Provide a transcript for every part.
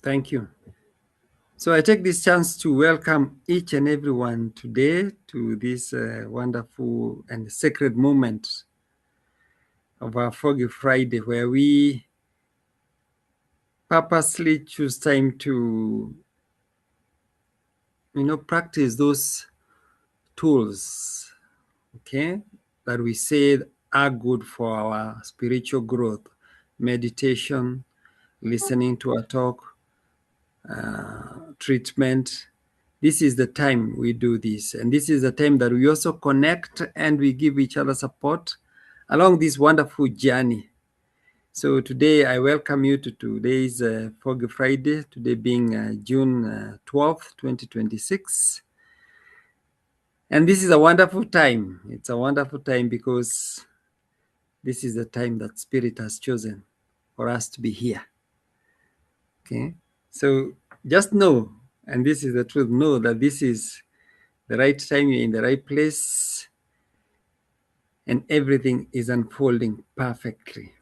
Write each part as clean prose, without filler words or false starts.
Thank you. So I take this chance to welcome each and everyone today to this wonderful and sacred moment of our Froggy Friday, where we purposely choose time to, practice those tools, okay, that we say are good for our spiritual growth: meditation, listening to a talk, treatment. This is the time we do this. And this is the time that we also connect and we give each other support along this wonderful journey. So today I welcome you to today's Foggy Friday, today being June 12th, 2026. And this is a wonderful time. It's a wonderful time because this is the time that Spirit has chosen for us to be here. Okay. So just know, and this is the truth, know that this is the right time, you're in the right place, and everything is unfolding perfectly.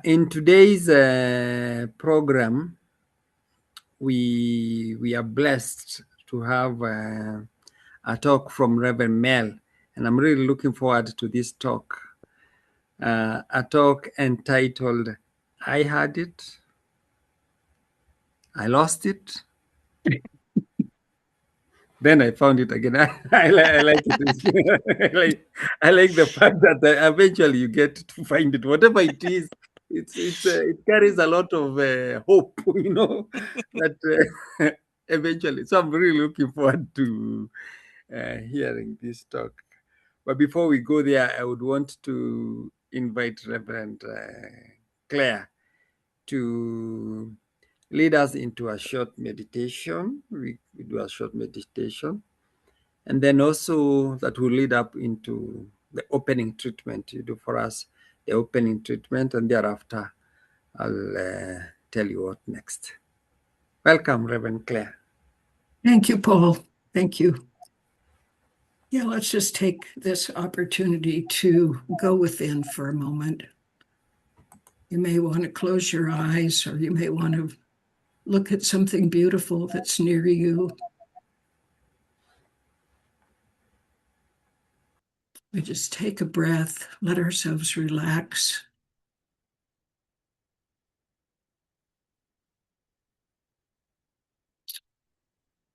In today's program, we are blessed to have a talk from Reverend Mel, and I'm really looking forward to this talk. A talk entitled "I Had It, I Lost It, then I found it again." I like it. I like the fact that eventually you get to find it, whatever it is. It carries a lot of hope, that eventually. So I'm really looking forward to hearing this talk. But before we go there, I would want to invite Reverend Claire to lead us into a short meditation. We do a short meditation. And then also that will lead up into the opening treatment. You do for us the opening treatment, and thereafter I'll tell you what next. Welcome, Reverend Claire. Thank you, Paul. Thank you. Yeah, let's just take this opportunity to go within for a moment. You may want to close your eyes, or you may want to look at something beautiful that's near you. We just take a breath, let ourselves relax.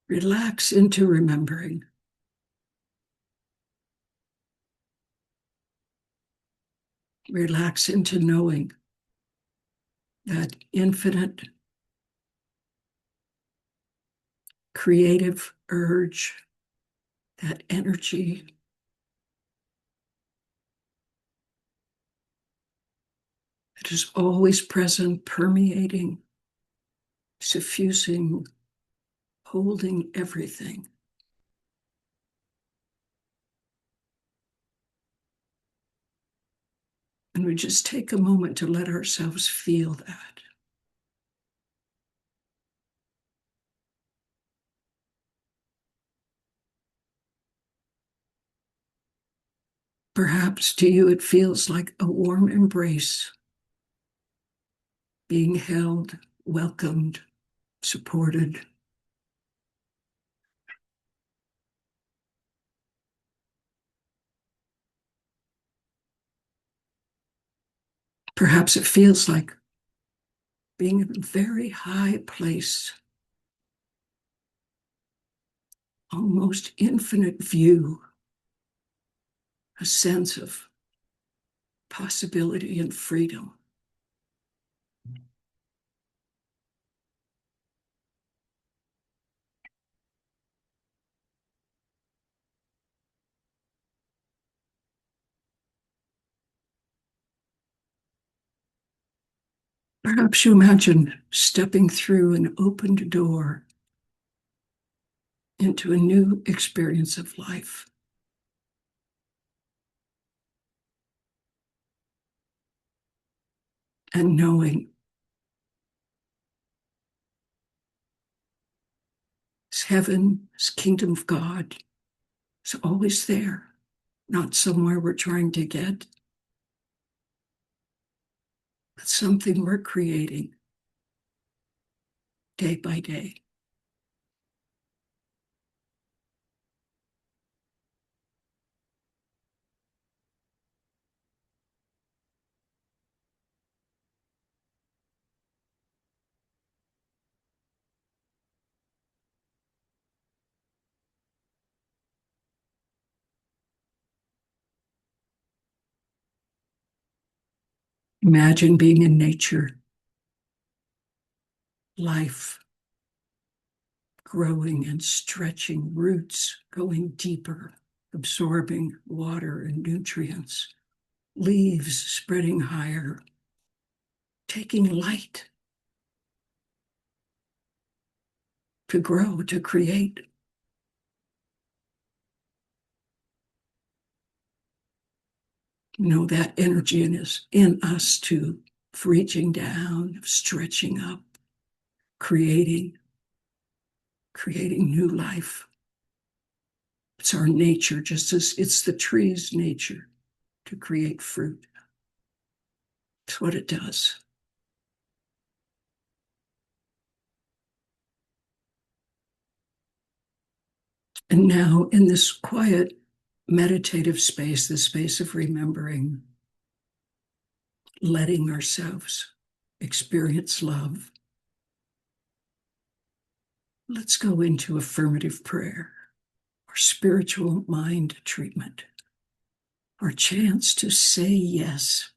Relax into remembering. Relax into knowing that infinite creative urge, that energy that is always present, permeating, suffusing, holding everything. And we just take a moment to let ourselves feel that. Perhaps to you it feels like a warm embrace, being held, welcomed, supported. Perhaps it feels like being in a very high place, almost infinite view, a sense of possibility and freedom. Perhaps you imagine stepping through an opened door into a new experience of life. And knowing heaven, this kingdom of God, is always there, not somewhere we're trying to get, but something we're creating day by day. Imagine being in nature, life growing and stretching, roots going deeper, absorbing water and nutrients, leaves spreading higher, taking light to grow, to create. That energy is in us too, reaching down, stretching up, creating new life. It's our nature, just as it's the tree's nature to create fruit. It's what it does. And now, in this quiet, meditative space, the space of remembering, letting ourselves experience love, let's go into affirmative prayer or spiritual mind treatment, our chance to say yes.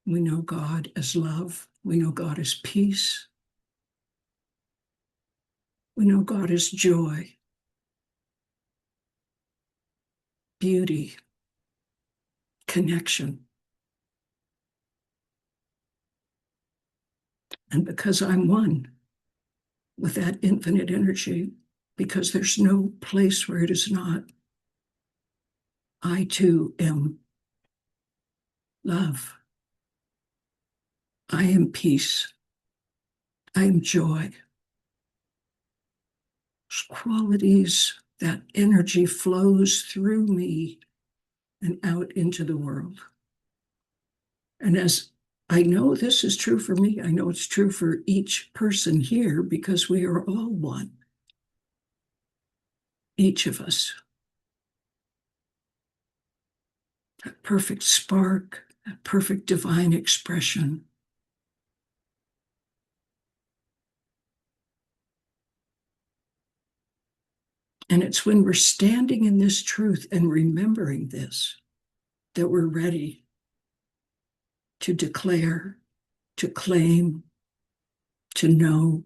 We know God as love. We know God as peace. We know God as joy, beauty, connection. And because I'm one with that infinite energy, because there's no place where it is not, I too am love. I am peace. I am joy. Qualities, that energy flows through me and out into the world. And as I know this is true for me, I know it's true for each person here because we are all one. Each of us. That perfect spark, that perfect divine expression. And it's when we're standing in this truth and remembering this that we're ready to declare, to claim, to know.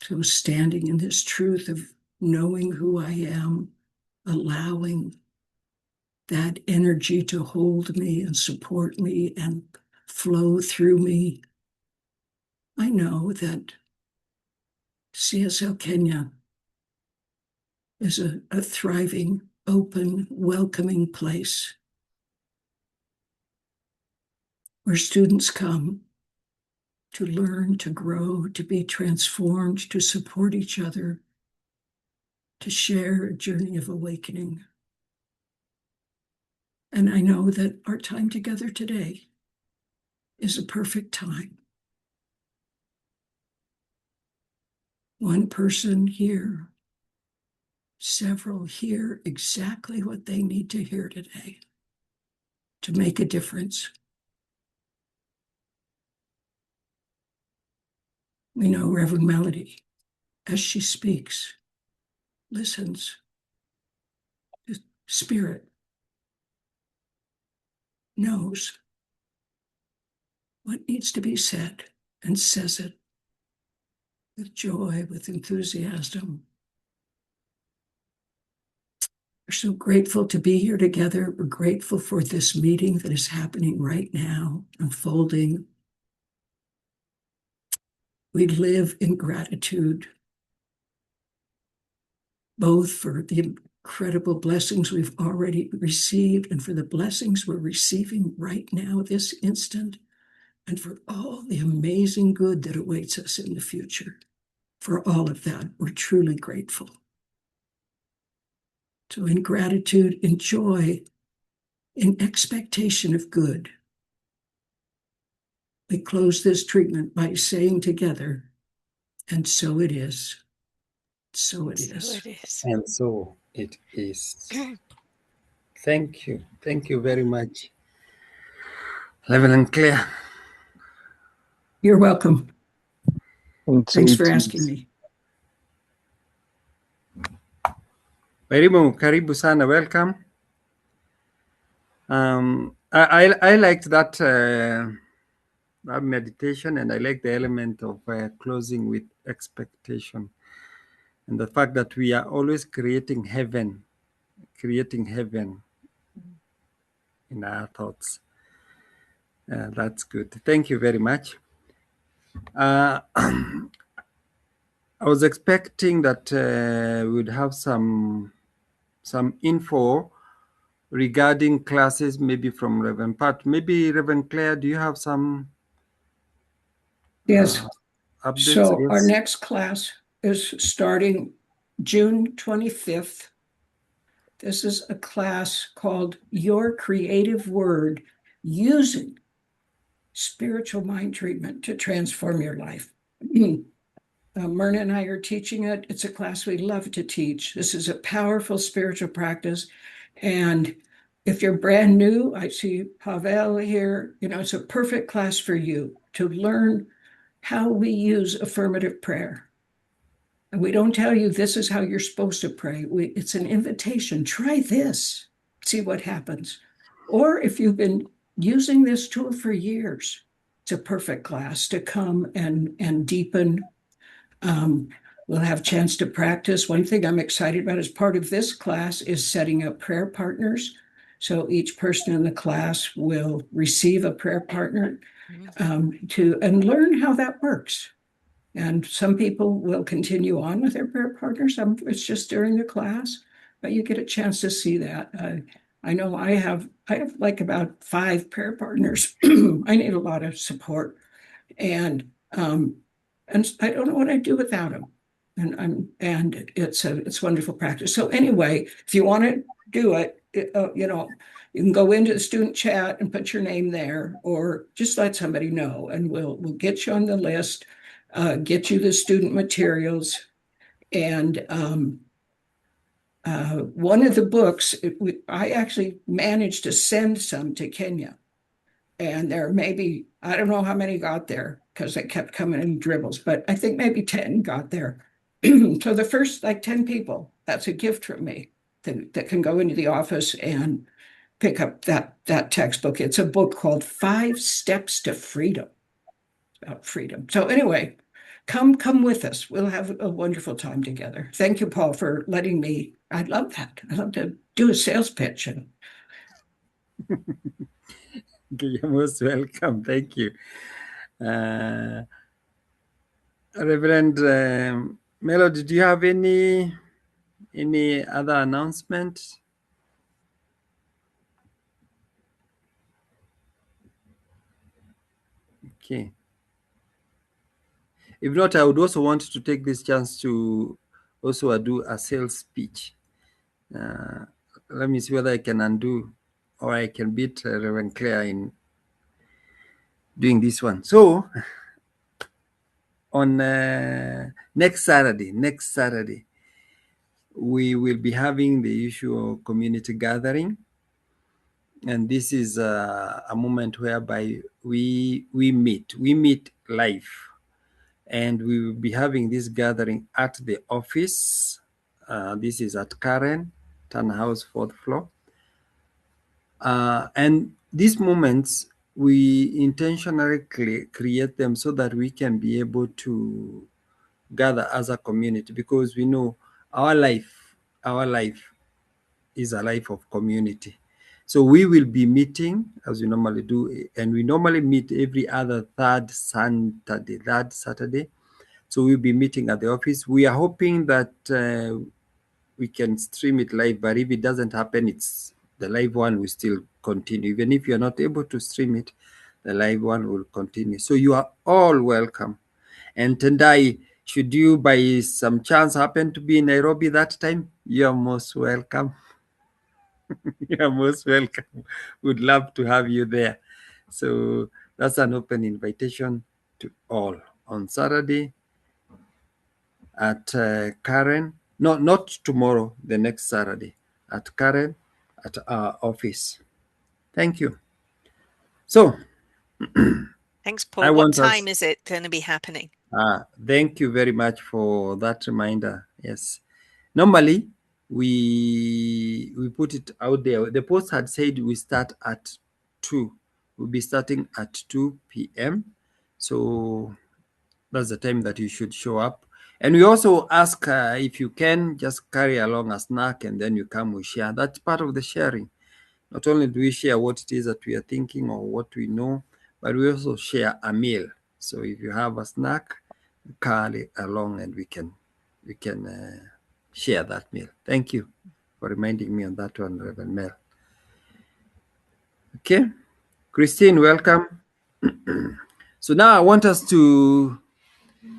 So standing in this truth of knowing who I am, allowing that energy to hold me and support me and flow through me. I know that CSL Kenya is a thriving, open, welcoming place where students come to learn, to grow, to be transformed, to support each other, to share a journey of awakening. And I know that our time together today is a perfect time. One person here, several hear exactly what they need to hear today to make a difference. We know Reverend Melody, as she speaks, listens to spirit, knows what needs to be said and says it with joy, with enthusiasm. We're so grateful to be here together. We're grateful for this meeting that is happening right now, unfolding. We live in gratitude, both for the incredible blessings we've already received and for the blessings we're receiving right now, this instant, and for all the amazing good that awaits us in the future. For all of that, we're truly grateful. So in gratitude, in joy, in expectation of good, we close this treatment by saying together, and so it is. So it So is. it is. And so it is. Thank you. Thank you very much, Reverend Claire. You're welcome. And so Thanks it for asking is. me. Karibu sana, welcome. I liked that meditation, and I like the element of closing with expectation, and the fact that we are always creating heaven in our thoughts. That's good. Thank you very much. I was expecting that we'd have some info regarding classes, maybe from Reverend Pat. Maybe Reverend Claire, do you have some Yes. updates? So our Yes. next class is starting June 25th. This is a class called Your Creative Word, using spiritual mind treatment to transform your life. Myrna and I are teaching it. It's a class we love to teach. This is a powerful spiritual practice. And if you're brand new, I see Pavel here, it's a perfect class for you to learn how we use affirmative prayer. And we don't tell you this is how you're supposed to pray. It's an invitation. Try this, see what happens. Or if you've been using this tool for years, it's a perfect class to come and deepen. We'll have a chance to practice. One thing I'm excited about as part of this class is setting up prayer partners. So each person in the class will receive a prayer partner and learn how that works. And some people will continue on with their prayer partners. It's just during the class, but you get a chance to see that. I know I have like about 5 prayer partners. I need a lot of support, and I don't know what I'd do without them. And it's wonderful practice. So anyway, if you want to do it, you can go into the student chat and put your name there, or just let somebody know, and we'll get you on the list, get you the student materials, and one of the books I actually managed to send some to Kenya, and there maybe I don't know how many got there because they kept coming in dribbles, but I think maybe 10 got there. So the first like 10 people, that's a gift from me that can go into the office and pick up that textbook. It's a book called 5 Steps to Freedom. It's about freedom. So anyway, come with us. We'll have a wonderful time together. Thank you, Paul, for letting me. I love that. I love to do a sales pitch. Okay, you're most welcome. Thank you. Reverend Melody, do you have any other announcement? Okay. If not, I would also want to take this chance to also do a sales speech. Let me see whether I can undo or I can beat Reverend Claire in doing this one. So on next Saturday, we will be having the usual community gathering, and this is a moment whereby we meet live, and we will be having this gathering at the office. This is at Karen Townhouse, 4th floor. And these moments, we intentionally create them so that we can be able to gather as a community, because we know our life is a life of community. So we will be meeting as we normally do, and we normally meet every other third Saturday. So we'll be meeting at the office. We are hoping that we can stream it live, but if it doesn't happen, the live one will still continue. Even if you're not able to stream it, the live one will continue. So you are all welcome. And Tendai, Should you by some chance happen to be in Nairobi that time, you're most welcome. You're most welcome. Would love to have you there. So that's an open invitation to all on Saturday at Karen. No, not tomorrow, the next Saturday at Karen at our office. Thank you. So Thanks, I Paul. What want us. time is it going to be happening? Thank you very much for that reminder. Yes. Normally, we put it out there. The post had said we start at 2. We'll be starting at 2 p.m. So that's the time that you should show up. And we also ask if you can just carry along a snack and then you come, we share. That's part of the sharing. Not only do we share what it is that we are thinking or what we know, but we also share a meal. So if you have a snack, carry along and we can share that meal. Thank you for reminding me on that one, Reverend Mel. Okay, Christine, welcome. So now I want us to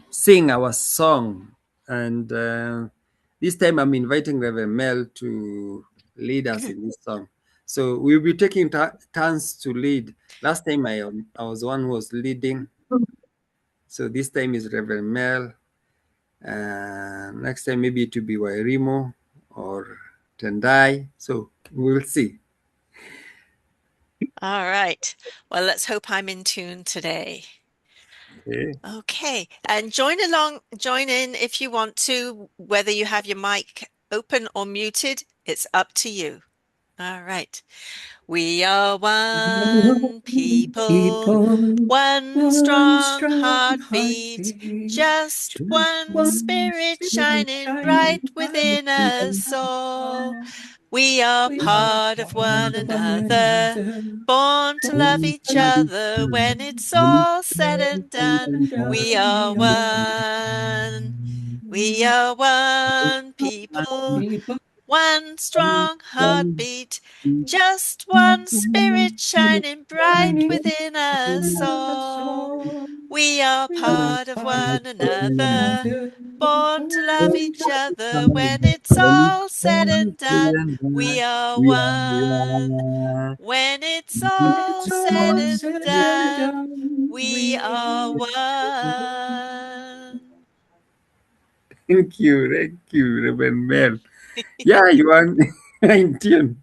sing our song, and this time I'm inviting Reverend Mel to lead us in this song. So we'll be taking turns to lead. Last time I was the one who was leading. So this time is Reverend Mel. Next time maybe it will be Wairimo or Tendai. So we'll see. All right. Well, let's hope I'm in tune today. Okay. Okay. And join in if you want to, whether you have your mic open or muted, it's up to you. All right. We are one people, one strong heartbeat, just one spirit shining bright within us all. We are part of one another, born to love each other. When it's all said and done, we are one. We are one people, one strong heartbeat, just one spirit shining bright within us all. We are part of one another, born to love each other. When it's all said and done, we are one. When it's all said and done, we are one. Thank you, Reverend Mel. Yeah, you are in tune.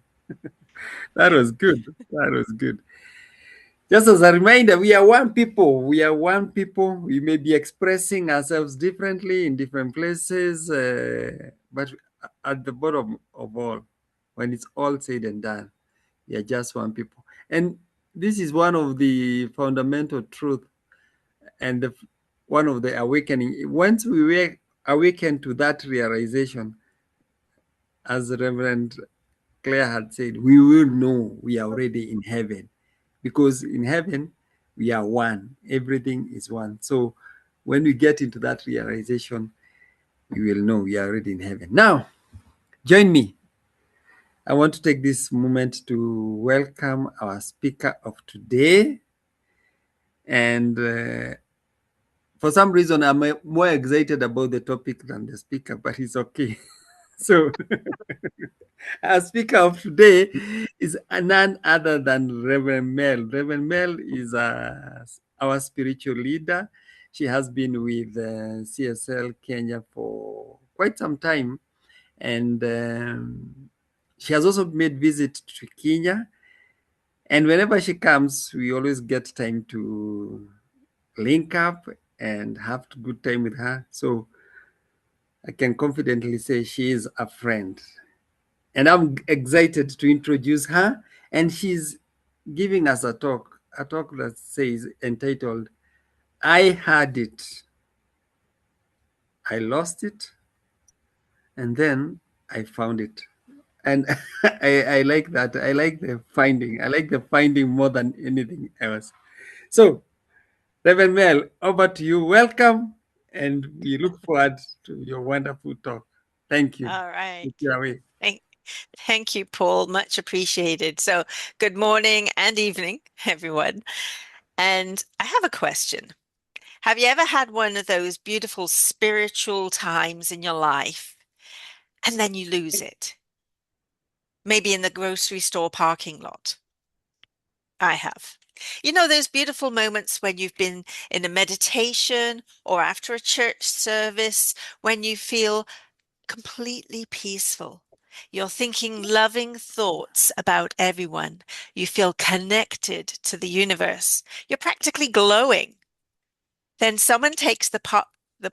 That was good. That was good. Just as a reminder, we are one people. We are one people. We may be expressing ourselves differently in different places, but at the bottom of all, when it's all said and done, we are just one people. And this is one of the fundamental truth and one of the awakening. Once we were awakened to that realization, as Reverend Claire had said, we will know we are already in heaven, because in heaven we are one. Everything is one. So when we get into that realization, we will know we are already in heaven. Now, join me. I want to take this moment to welcome our speaker of today. And for some reason, I'm more excited about the topic than the speaker, but it's okay. So our speaker of today is none other than Reverend Mel. Reverend Mel is our spiritual leader. She has been with CSL Kenya for quite some time, and she has also made visits to Kenya. And whenever she comes, we always get time to link up and have a good time with her. So I can confidently say she is a friend. And I'm excited to introduce her. And she's giving us a talk that says, entitled, I Had It, I Lost It, and then I Found It. And I like that. I like the finding. I like the finding more than anything else. So, Reverend Mel, over to you. Welcome. And we look forward to your wonderful talk. Thank you. All right. Take it away. Thank you, Paul. Much appreciated. So, good morning and evening, everyone. And I have a question. Have you ever had one of those beautiful spiritual times in your life and then you lose it? Maybe in the grocery store parking lot. I have. You know, those beautiful moments when you've been in a meditation or after a church service when you feel completely peaceful. You're thinking loving thoughts about everyone. You feel connected to the universe. You're practically glowing. Then someone takes the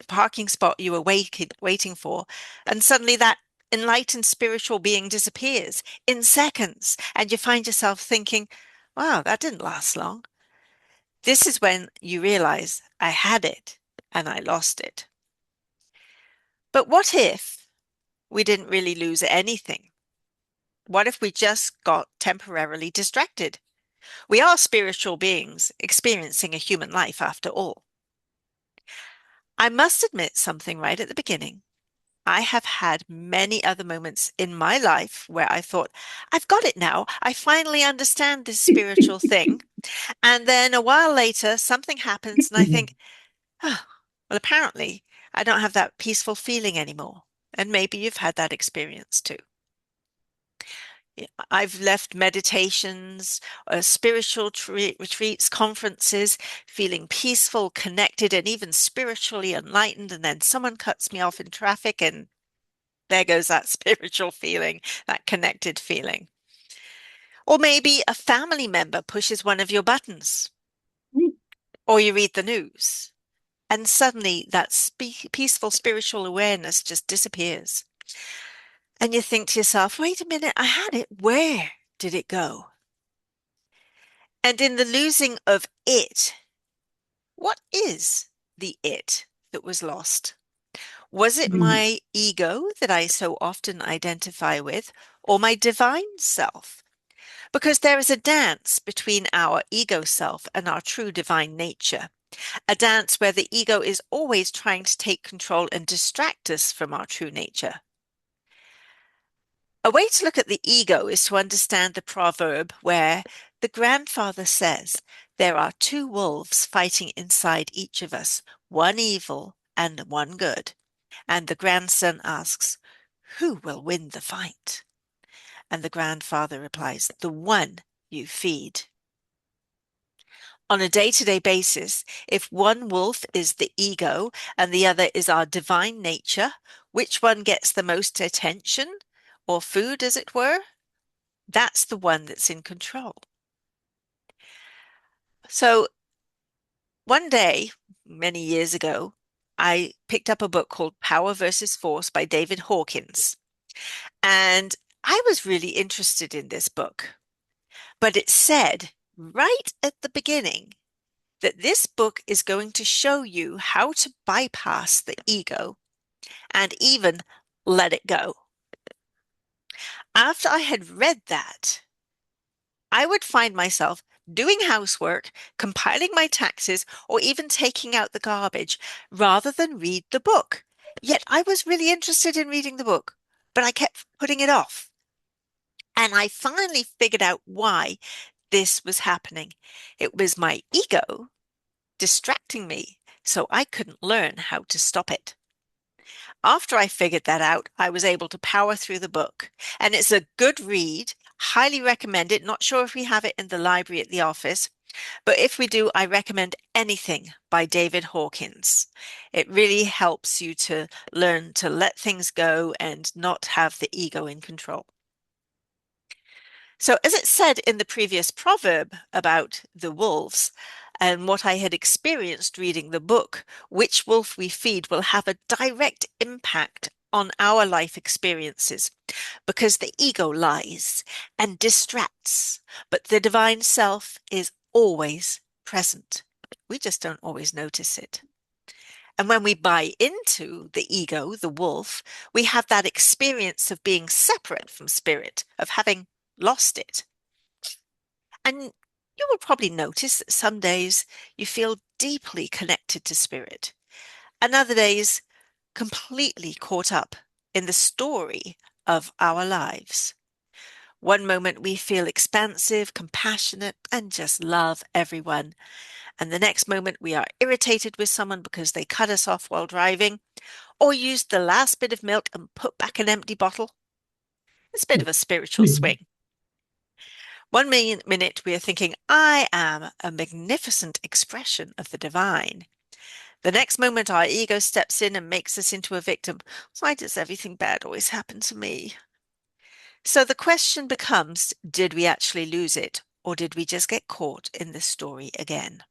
parking spot you were waiting for, and suddenly that enlightened spiritual being disappears in seconds, and you find yourself thinking, wow, that didn't last long. This is when you realize I had it and I lost it. But what if we didn't really lose anything? What if we just got temporarily distracted? We are spiritual beings experiencing a human life after all. I must admit something right at the beginning. I have had many other moments in my life where I thought, I've got it now. I finally understand this spiritual thing. And then a while later, something happens and I think, oh, well, apparently I don't have that peaceful feeling anymore. And maybe you've had that experience too. Yeah, I've left meditations, spiritual retreats, conferences, feeling peaceful, connected, and even spiritually enlightened. And then someone cuts me off in traffic, and there goes that spiritual feeling, that connected feeling. Or maybe a family member pushes one of your buttons, or you read the news, and suddenly that peaceful spiritual awareness just disappears. And you think to yourself, wait a minute, I had it. Where did it go? And in the losing of it, what is the it that was lost? Was it my ego that I so often identify with, or my divine self? Because there is a dance between our ego self and our true divine nature, a dance where the ego is always trying to take control and distract us from our true nature. A way to look at the ego is to understand the proverb where the grandfather says, there are two wolves fighting inside each of us, one evil and one good. And the grandson asks, who will win the fight? And the grandfather replies, the one you feed. On a day-to-day basis, if one wolf is the ego and the other is our divine nature, which one gets the most attention or food, as it were? That's the one that's in control. So one day, many years ago, I picked up a book called Power versus Force by David Hawkins. And I was really interested in this book. But it said right at the beginning that this book is going to show you how to bypass the ego and even let it go. After I had read that, I would find myself doing housework, compiling my taxes, or even taking out the garbage rather than read the book. Yet I was really interested in reading the book, but I kept putting it off. And I finally figured out why this was happening. It was my ego distracting me, so I couldn't learn how to stop it. After I figured that out, I was able to power through the book. And it's a good read. Highly recommend it. Not sure if we have it in the library at the office, but if we do, I recommend anything by David Hawkins. It really helps you to learn to let things go and not have the ego in control. So, as it said in the previous proverb about the wolves, and what I had experienced reading the book, Which Wolf We Feed will have a direct impact on our life experiences because the ego lies and distracts, but the divine self is always present. We just don't always notice it. And when we buy into the ego, the wolf, we have that experience of being separate from spirit, of having lost it. And you will probably notice that some days you feel deeply connected to spirit, and other days completely caught up in the story of our lives. One moment we feel expansive, compassionate, and just love everyone. And the next moment we are irritated with someone because they cut us off while driving, or used the last bit of milk and put back an empty bottle. It's a bit of a spiritual swing. One minute we are thinking, I am a magnificent expression of the divine. The next moment our ego steps in and makes us into a victim. Why does everything bad always happen to me? So the question becomes, did we actually lose it, or did we just get caught in this story again?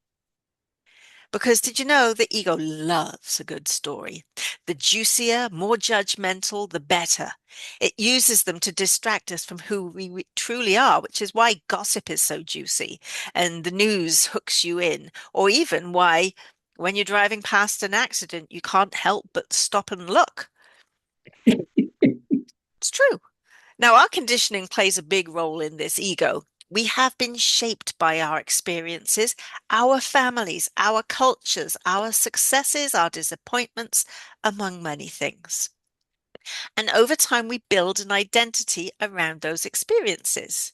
Because did you know the ego loves a good story? The juicier, more judgmental, the better. It uses them to distract us from who we truly are, which is why gossip is so juicy and the news hooks you in, or even why when you're driving past an accident, you can't help but stop and look. It's true. Now, our conditioning plays a big role in this ego. We have been shaped by our experiences, our families, our cultures, our successes, our disappointments, among many things. And over time, we build an identity around those experiences.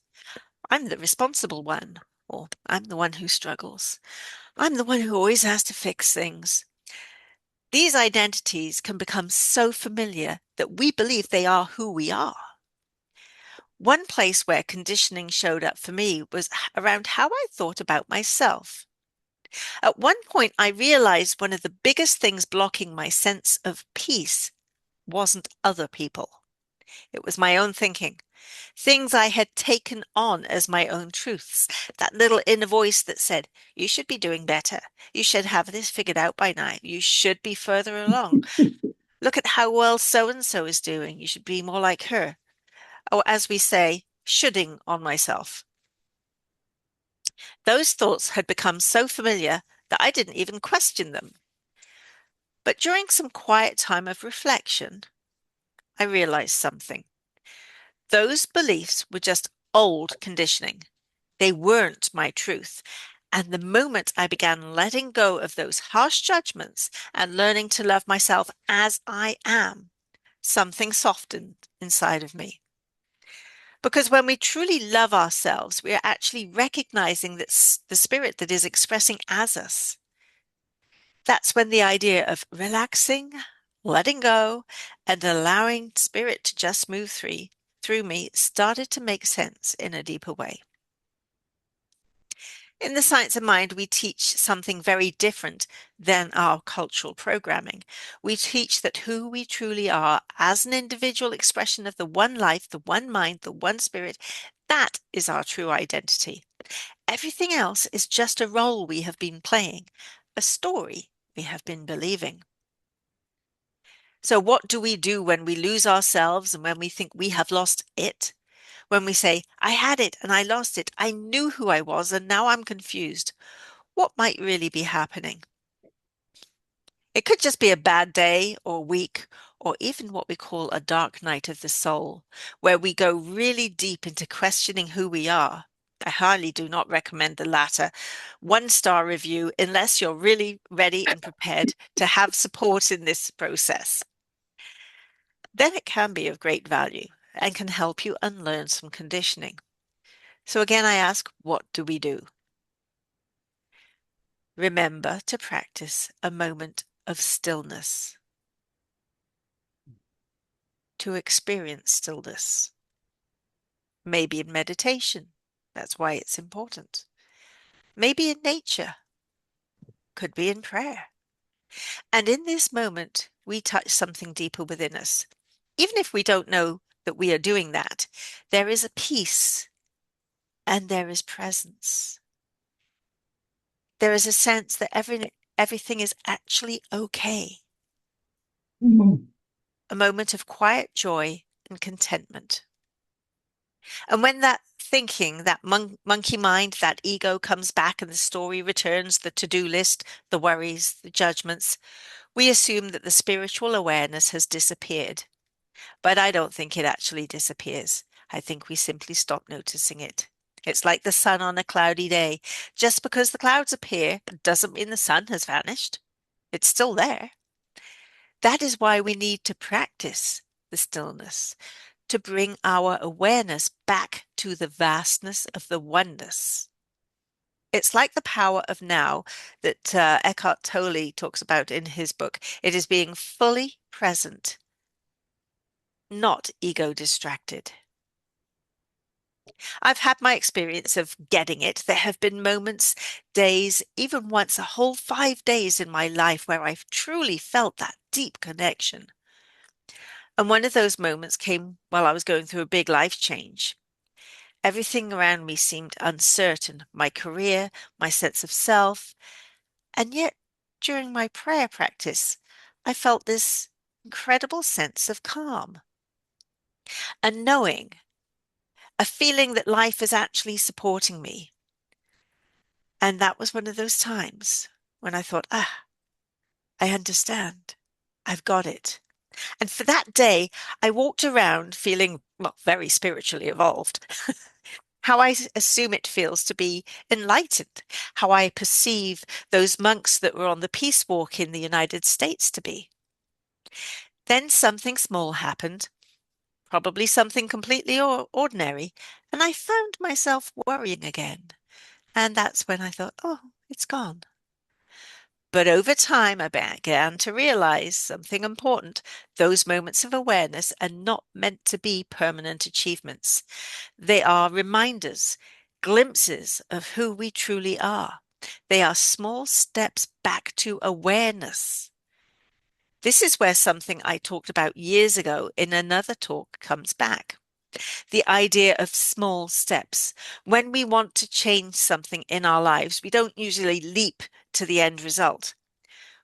I'm the responsible one, or I'm the one who struggles. I'm the one who always has to fix things. These identities can become so familiar that we believe they are who we are. One place where conditioning showed up for me was around how I thought about myself. At one point, I realized one of the biggest things blocking my sense of peace wasn't other people. It was my own thinking, things I had taken on as my own truths. That little inner voice that said, you should be doing better. You should have this figured out by now. You should be further along. Look at how well so and so is doing. You should be more like her. Or as we say, shoulding on myself. Those thoughts had become so familiar that I didn't even question them. But during some quiet time of reflection, I realized something. Those beliefs were just old conditioning. They weren't my truth. And the moment I began letting go of those harsh judgments and learning to love myself as I am, something softened inside of me. Because when we truly love ourselves, we are actually recognizing that the spirit that is expressing as us. That's when the idea of relaxing, letting go, and allowing spirit to just move through me started to make sense in a deeper way. In the Science of Mind, we teach something very different than our cultural programming. We teach that who we truly are as an individual expression of the one life, the one mind, the one spirit, that is our true identity. Everything else is just a role we have been playing, a story we have been believing. So what do we do when we lose ourselves and when we think we have lost it? When we say, I had it and I lost it, I knew who I was and now I'm confused. What might really be happening? It could just be a bad day or week, or even what we call a dark night of the soul, where we go really deep into questioning who we are. I highly do not recommend the latter. 1-star review, unless you're really ready and prepared to have support in this process. Then it can be of great value and can help you unlearn some conditioning. So again, I ask, what do we do? Remember to practice a moment of stillness, to experience stillness. Maybe in meditation. That's why it's important. Maybe in nature. Could be in prayer. And in this moment, we touch something deeper within us. Even if we don't know that we are doing that, there is a peace and there is presence. There is a sense that everything is actually okay. A moment of quiet joy and contentment. And when that thinking, that monkey mind, that ego comes back and the story returns, the to-do list, the worries, the judgments, we assume that the spiritual awareness has disappeared. But I don't think it actually disappears. I think we simply stop noticing it. It's like the sun on a cloudy day. Just because the clouds appear doesn't mean the sun has vanished. It's still there. That is why we need to practice the stillness, to bring our awareness back to the vastness of the oneness. It's like the power of now that Eckhart Tolle talks about in his book. It is being fully present, not ego distracted. I've had my experience of getting it. There have been moments, days, even once a whole 5 days in my life where I've truly felt that deep connection. And one of those moments came while I was going through a big life change. Everything around me seemed uncertain, my career, my sense of self. And yet, during my prayer practice, I felt this incredible sense of calm, a knowing, a feeling that life is actually supporting me. And that was one of those times when I thought, I understand. I've got it. And for that day, I walked around feeling, well, very spiritually evolved. How I assume it feels to be enlightened, how I perceive those monks that were on the peace walk in the United States to be. Then something small happened, probably something completely ordinary, and I found myself worrying again. And that's when I thought, oh, it's gone. But over time, I began to realize something important. Those moments of awareness are not meant to be permanent achievements. They are reminders, glimpses of who we truly are. They are small steps back to awareness. This is where something I talked about years ago in another talk comes back. The idea of small steps. When we want to change something in our lives, we don't usually leap to the end result.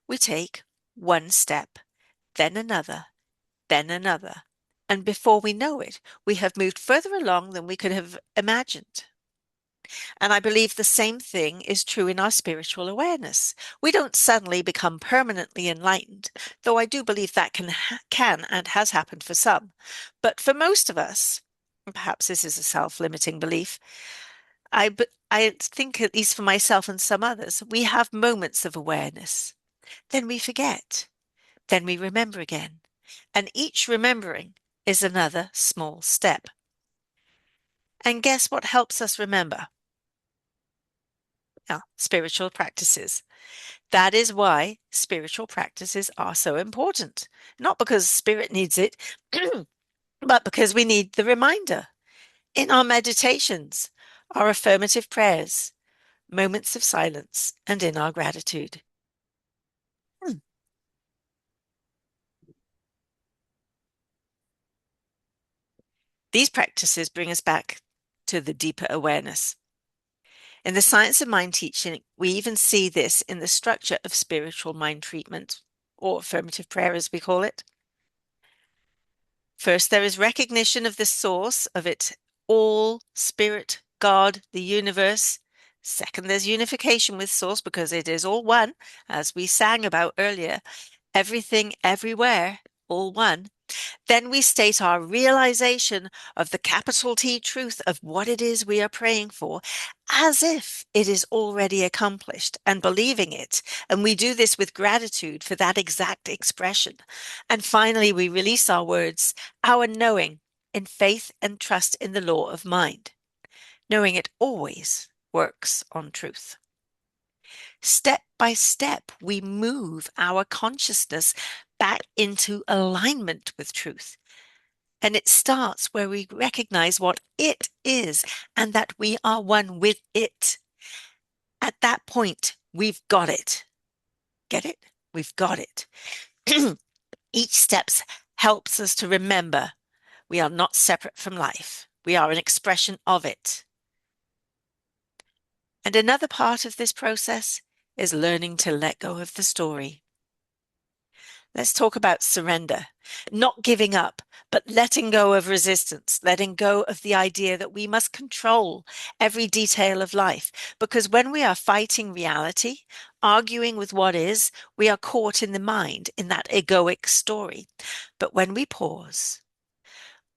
We take one step, then another, and before we know it, we have moved further along than we could have imagined. And I believe the same thing is true in our spiritual awareness. We don't suddenly become permanently enlightened, though I do believe that can and has happened for some. But for most of us, and perhaps this is a self-limiting belief, I think, at least for myself and some others, we have moments of awareness. Then we forget. Then we remember again. And each remembering is another small step. And guess what helps us remember? Spiritual practices. That is why spiritual practices are so important. Not because spirit needs it, but because we need the reminder. In our meditations, our affirmative prayers, moments of silence, and in our gratitude. These practices bring us back to the deeper awareness. In the science of mind teaching, we even see this in the structure of spiritual mind treatment, or affirmative prayer as we call it. First, there is recognition of the source of it all, spirit, God, the universe. Second, there's unification with source because it is all one, as we sang about earlier. Everything, everywhere, all one. Then we state our realization of the capital T truth of what it is we are praying for, as if it is already accomplished, and believing it. And we do this with gratitude for that exact expression. And finally, we release our words, our knowing, in faith and trust in the law of mind, knowing it always works on truth. Step by step, we move our consciousness back into alignment with truth. And it starts where we recognize what it is and that we are one with it. At that point, we've got it. Get it? We've got it. Each step helps us to remember we are not separate from life. We are an expression of it. And another part of this process is learning to let go of the story. Let's talk about surrender, not giving up, but letting go of resistance, letting go of the idea that we must control every detail of life. Because when we are fighting reality, arguing with what is, we are caught in the mind, in that egoic story. But when we pause,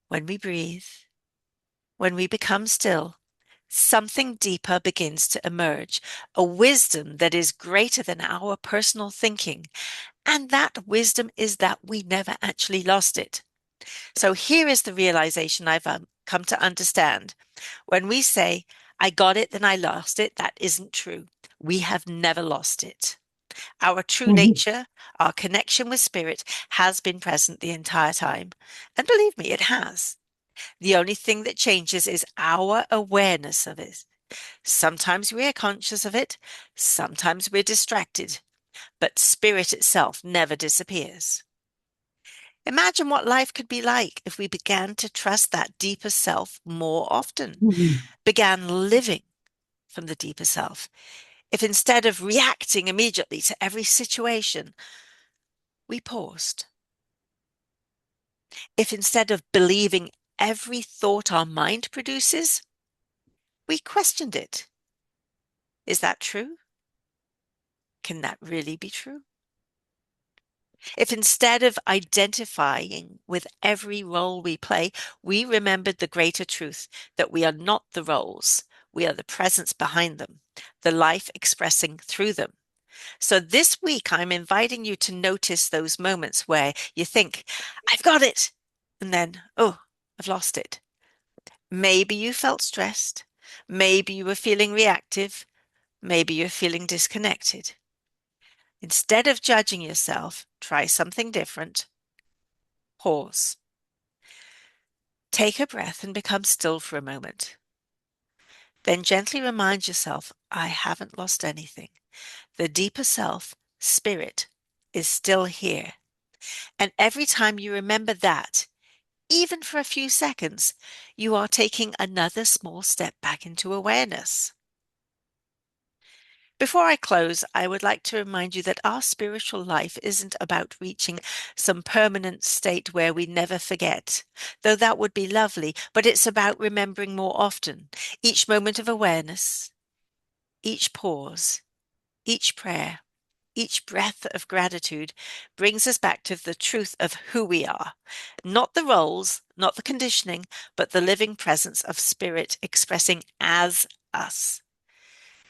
when we breathe, when we become still, something deeper begins to emerge, a wisdom that is greater than our personal thinking. And that wisdom is that we never actually lost it. So here is the realization I've come to understand. When we say, I got it, then I lost it, that isn't true. We have never lost it. Our true Mhm. nature, our connection with spirit has been present the entire time. And believe me, it has. The only thing that changes is our awareness of it. Sometimes we are conscious of it, sometimes we're distracted, but spirit itself never disappears. Imagine what life could be like if we began to trust that deeper self more often, Mhm. began living from the deeper self. If instead of reacting immediately to every situation, we paused. If instead of believing every thought our mind produces, we questioned it. Is that true? Can that really be true? If instead of identifying with every role we play, we remembered the greater truth that we are not the roles, we are the presence behind them, the life expressing through them. So this week, I'm inviting you to notice those moments where you think, I've got it. And then, oh, I've lost it. Maybe you felt stressed. Maybe you were feeling reactive. Maybe you're feeling disconnected. Instead of judging yourself, try something different. Pause. Take a breath and become still for a moment. Then gently remind yourself, I haven't lost anything. The deeper self, spirit, is still here. And every time you remember that, even for a few seconds, you are taking another small step back into awareness. Before I close, I would like to remind you that our spiritual life isn't about reaching some permanent state where we never forget, though that would be lovely, but it's about remembering more often. Each moment of awareness, each pause, each prayer, each breath of gratitude brings us back to the truth of who we are. Not the roles, not the conditioning, but the living presence of spirit expressing as us.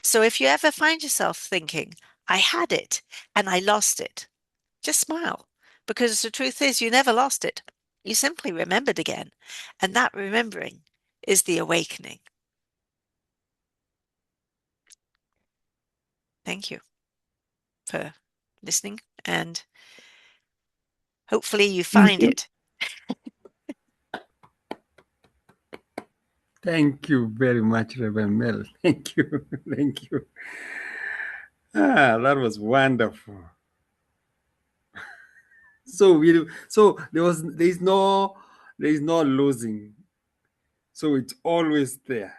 So if you ever find yourself thinking, I had it and I lost it, just smile because the truth is you never lost it. You simply remembered again. And that remembering is the awakening. Thank you for listening and hopefully you Thank find you. it. Thank you very much, Reverend Mel. Thank you. Thank you. Ah, that was wonderful. So there is no losing. So it's always there.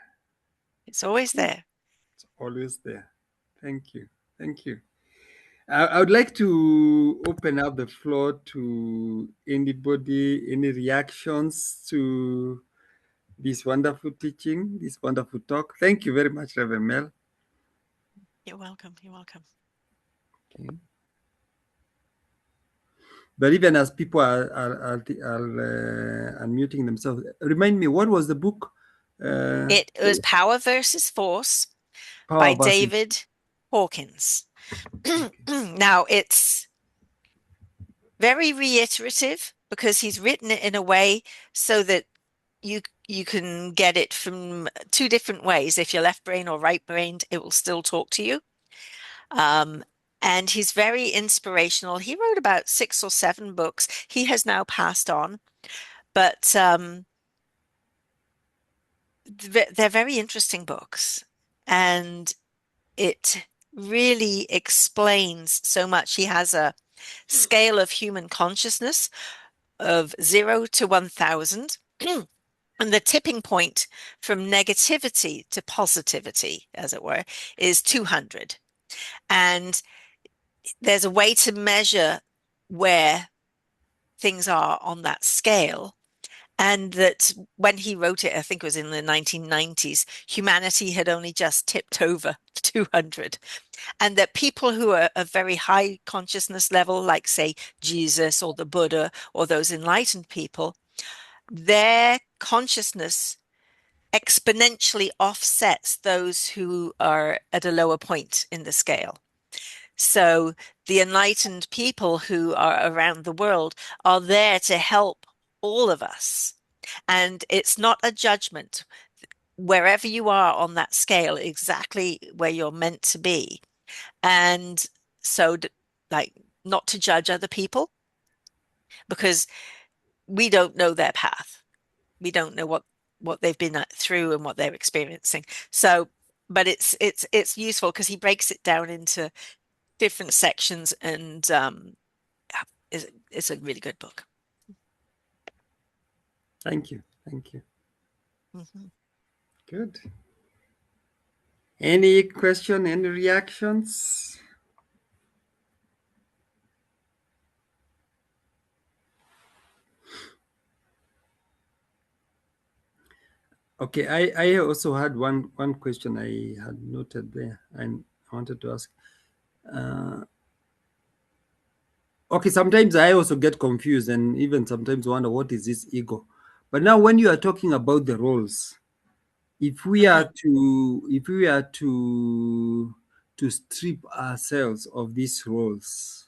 It's always there. It's always there. Thank you. Thank you. I would like to open up the floor to anybody, any reactions to this wonderful teaching, this wonderful talk. Thank you very much, Reverend Mel. You're welcome. You're welcome. Okay. But even as people are unmuting themselves, remind me, what was the book? It was Power versus Force by Power versus. David Hawkins. Okay. Now, it's very reiterative because he's written it in a way so that you can get it from two different ways. If you're left brain or right brained, it will still talk to you. Um, and he's very inspirational. He wrote about 6 or 7 books. He has now passed on, but they're very interesting books. And it really explains so much. He has a scale of human consciousness of 0 to 1,000. And the tipping point from negativity to positivity, as it were, is 200. And there's a way to measure where things are on that scale. And that when he wrote it, I think it was in the 1990s, humanity had only just tipped over 200. And that people who are a very high consciousness level, like, say, Jesus or the Buddha or those enlightened people, their consciousness exponentially offsets those who are at a lower point in the scale. So the enlightened people who are around the world are there to help all of us. And it's not a judgment. Wherever you are on that scale, exactly where you're meant to be. And so, like, not to judge other people because we don't know their path. We don't know what they've been through and what they're experiencing. So, but it's useful because he breaks it down into different sections, and it's a really good book. Thank you. Thank you. Mhm. Good. Any question, any reactions? Okay, I also had one question I had noted there and I wanted to ask. Okay, sometimes I also get confused and even sometimes wonder what is this ego. But now when you are talking about the roles, if we are to strip ourselves of these roles,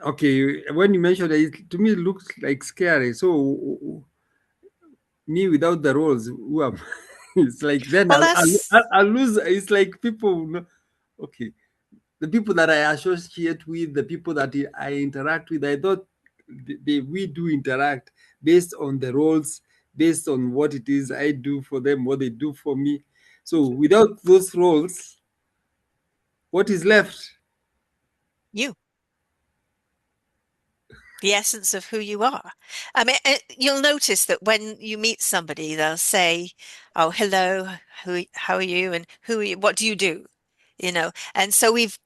okay, when you mentioned it, to me it looks like scary. So me without the roles, who am it's like then Well, that's I'll lose. It's like people okay, the people that I associate with, the people that I interact with, I thought we do interact based on the roles, based on what it is I do for them, what they do for me. So without those roles, what is left? you. The essence of who you are. I mean, you'll notice that when you meet somebody, they'll say, "Oh, hello, how are you? And who are you? What do you do?" You know, and so we've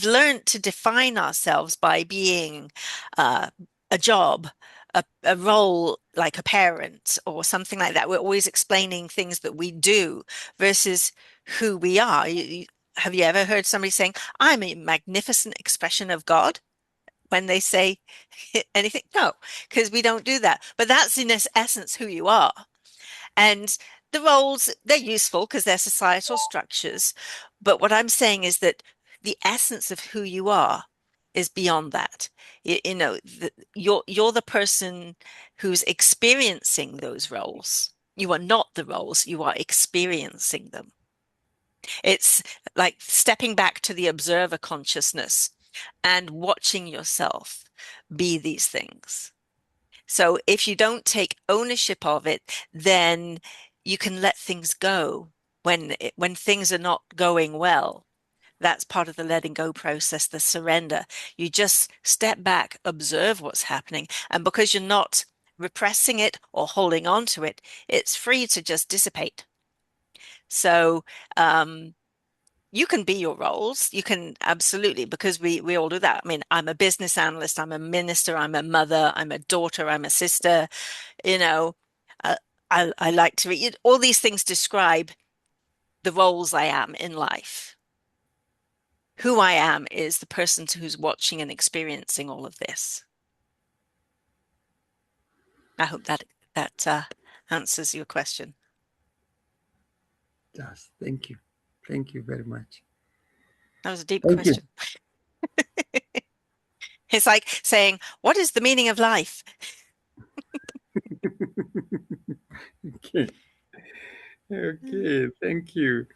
learned to define ourselves by being uh, a job, a role like a parent or something like that. We're always explaining things that we do versus who we are. Have you ever heard somebody saying, "I'm a magnificent expression of God"? When they say anything? No, because we don't do that. But that's in essence who you are. And the roles, they're useful because they're societal structures. But what I'm saying is that the essence of who you are is beyond that. You know, you're the person who's experiencing those roles. You are not the roles, you are experiencing them. It's like stepping back to the observer consciousness and watching yourself be these things. So if you don't take ownership of it, then you can let things go when things are not going well. That's part of the letting go process, the surrender. You just step back, observe what's happening, and because you're not repressing it or holding on to it, it's free to just dissipate. So you can be your roles. You can absolutely, because we all do that. I mean, I'm a business analyst, I'm a minister, I'm a mother, I'm a daughter, I'm a sister, you know. Uh, I like to read. All these things describe the roles I am in life. Who I am is the person who's watching and experiencing all of this. I hope that answers your question. Yes, thank you. Thank you very much. That was a deep Thank you. question. It's like saying, what is the meaning of life? Okay. Okay, thank you.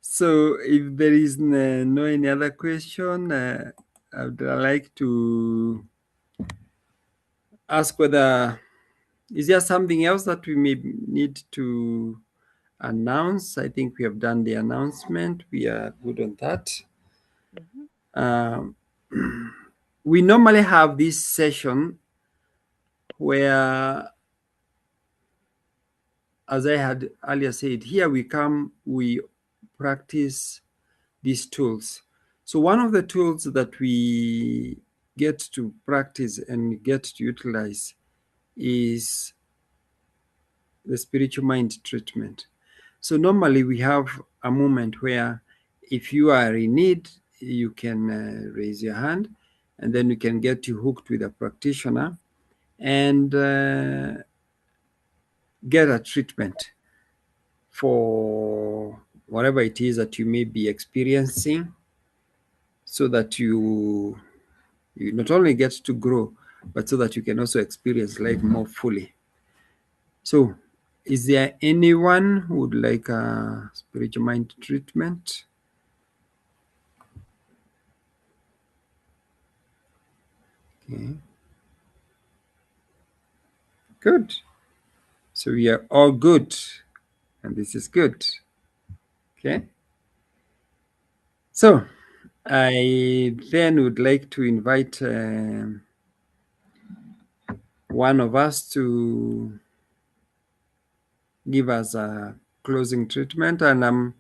So if there is no any other question, I would like to ask whether is there something else that we may need to announce? I think we have done the announcement. We are good on that. Mhm. Um, we normally have this session where, as I had earlier said, here we come, we practice these tools. So one of the tools that we get to practice and get to utilize is the spiritual mind treatment. So normally we have a moment where if you are in need, you can raise your hand and then we can get you hooked with a practitioner and get a treatment for whatever it is that you may be experiencing so that you You not only get to grow, but so that you can also experience life more fully. So, is there anyone who would like a spiritual mind treatment? Okay, good. So we are all good, and this is good. Okay. So I then would like to invite one of us to give us a closing treatment, and I'm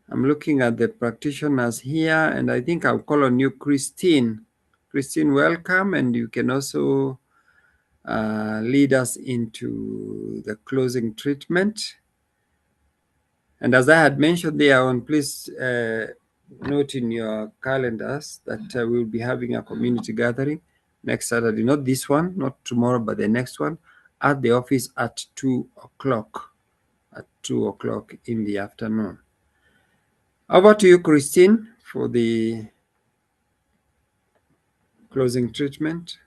looking at the practitioners here, and I think I'll call on you, Christine. Christine, welcome, and you can also lead us into the closing treatment. And as I had mentioned there on, please note in your calendars that we'll be having a community gathering next Saturday, not this one, not tomorrow, but the next one, at the office at 2 o'clock, at 2 o'clock in the afternoon. Over to you, Christine, for the closing treatment.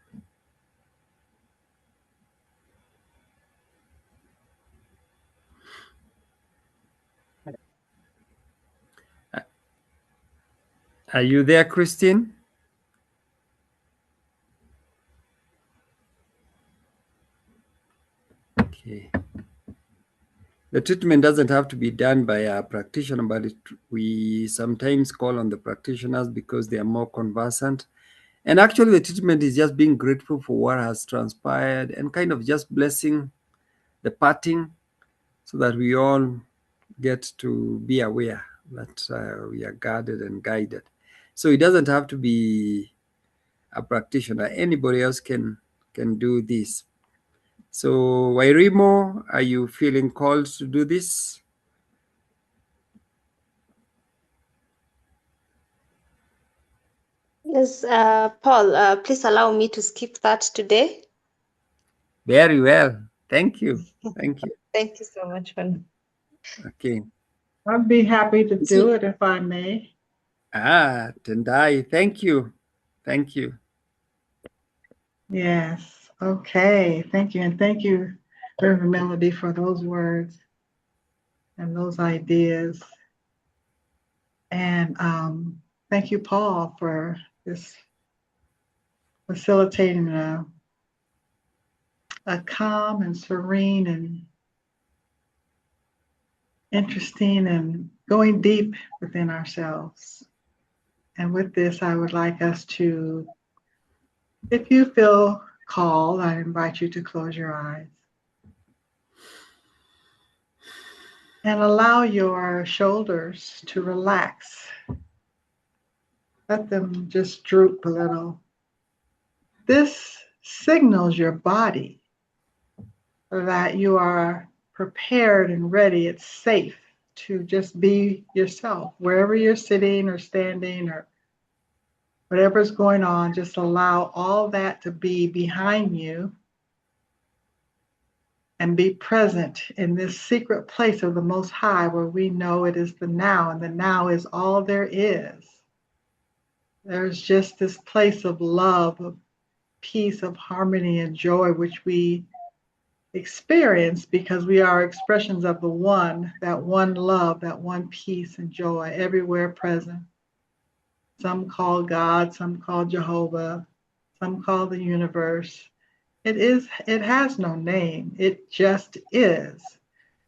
Are you there, Christine? Okay. The treatment doesn't have to be done by a practitioner, but we sometimes call on the practitioners because they are more conversant. And actually, the treatment is just being grateful for what has transpired and kind of just blessing the parting so that we all get to be aware that we are guarded and guided. So it doesn't have to be a practitioner. Anybody else can do this. So, Wairimo, are you feeling called to do this? Yes, Paul, please allow me to skip that today. Very well. Thank you. Thank you. Thank you so much. Okay. I'd be happy to Is do it- it if I may. Tendai, thank you. Thank you. Yes. Okay. Thank you. And thank you, Reverend Melody, for those words and those ideas. And thank you, Paul, for this facilitating a calm and serene and interesting and going deep within ourselves. And with this, I would like us to, if you feel called, I invite you to close your eyes and allow your shoulders to relax. Let them just droop a little. This signals your body that you are prepared and ready. It's safe to just be yourself. Wherever you're sitting or standing or whatever's going on, just allow all that to be behind you and be present in this secret place of the Most High where we know it is the now, and the now is all there is. There's just this place of love, of peace, of harmony and joy, which we experience because we are expressions of the one, that one love, that one peace and joy everywhere present. Some call God, some call Jehovah, some call the universe. It has no name. It just is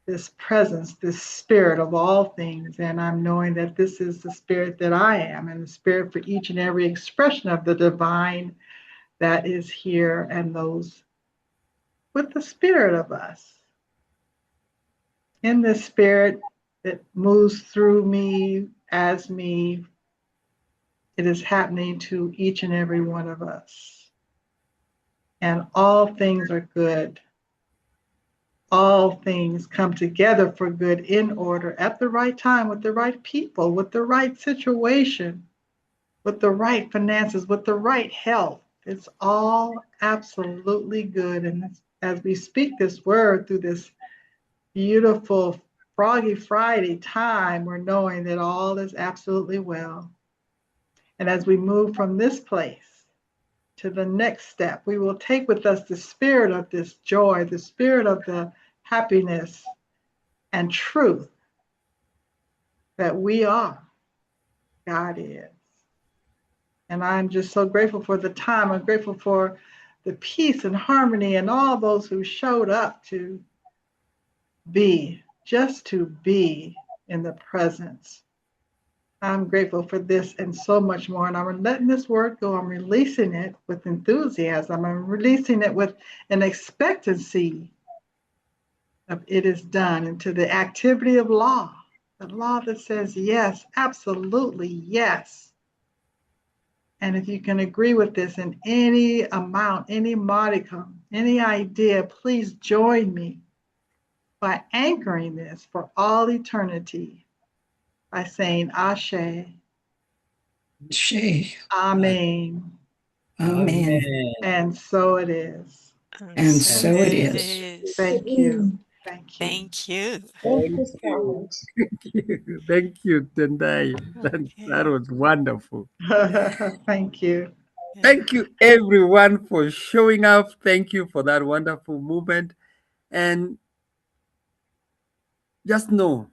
this presence, this spirit of all things. And I'm knowing that this is the spirit that I am, and the spirit for each and every expression of the divine that is here and those with the spirit of us. In this spirit that moves through me, as me, it is happening to each and every one of us. And all things are good. All things come together for good in order at the right time, with the right people, with the right situation, with the right finances, with the right health. It's all absolutely good. And as we speak this word through this beautiful Froggy Friday time, we're knowing that all is absolutely well. And as we move from this place to the next step, we will take with us the spirit of this joy, the spirit of the happiness and truth that we are. God is. And I'm just so grateful for the time. I'm grateful for the peace and harmony and all those who showed up to be, just to be in the presence. I'm grateful for this and so much more. And I'm letting this word go. I'm releasing it with enthusiasm. I'm releasing it with an expectancy of it is done into the activity of law, the law that says yes, absolutely yes. And if you can agree with this in any amount, any modicum, any idea, please join me by anchoring this for all eternity by saying Ashe, She. Amen, Amen. and so it is. And so so it it is. is. Thank you. Thank you. Thank you. Thank you so much. Thank you, Tendai. That Okay. was wonderful. Thank you. Yeah. Thank you, everyone, for showing up. Thank you for that wonderful movement. And just know,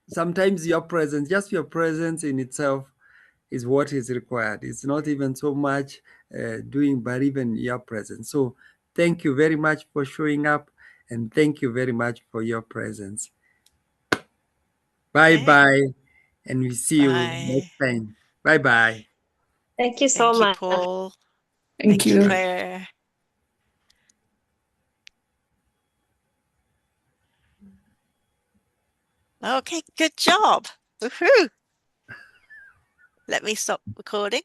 sometimes just your presence in itself is what is required. It's not even so much doing, but even your presence. So thank you very much for showing up, and thank you very much for your presence. Bye Okay. bye, and we see you next Bye. time. Bye bye. Thank you so Thank you, much. Paul. Thank Thank you, you. Claire. Okay, good job. Woohoo. Let me stop recording.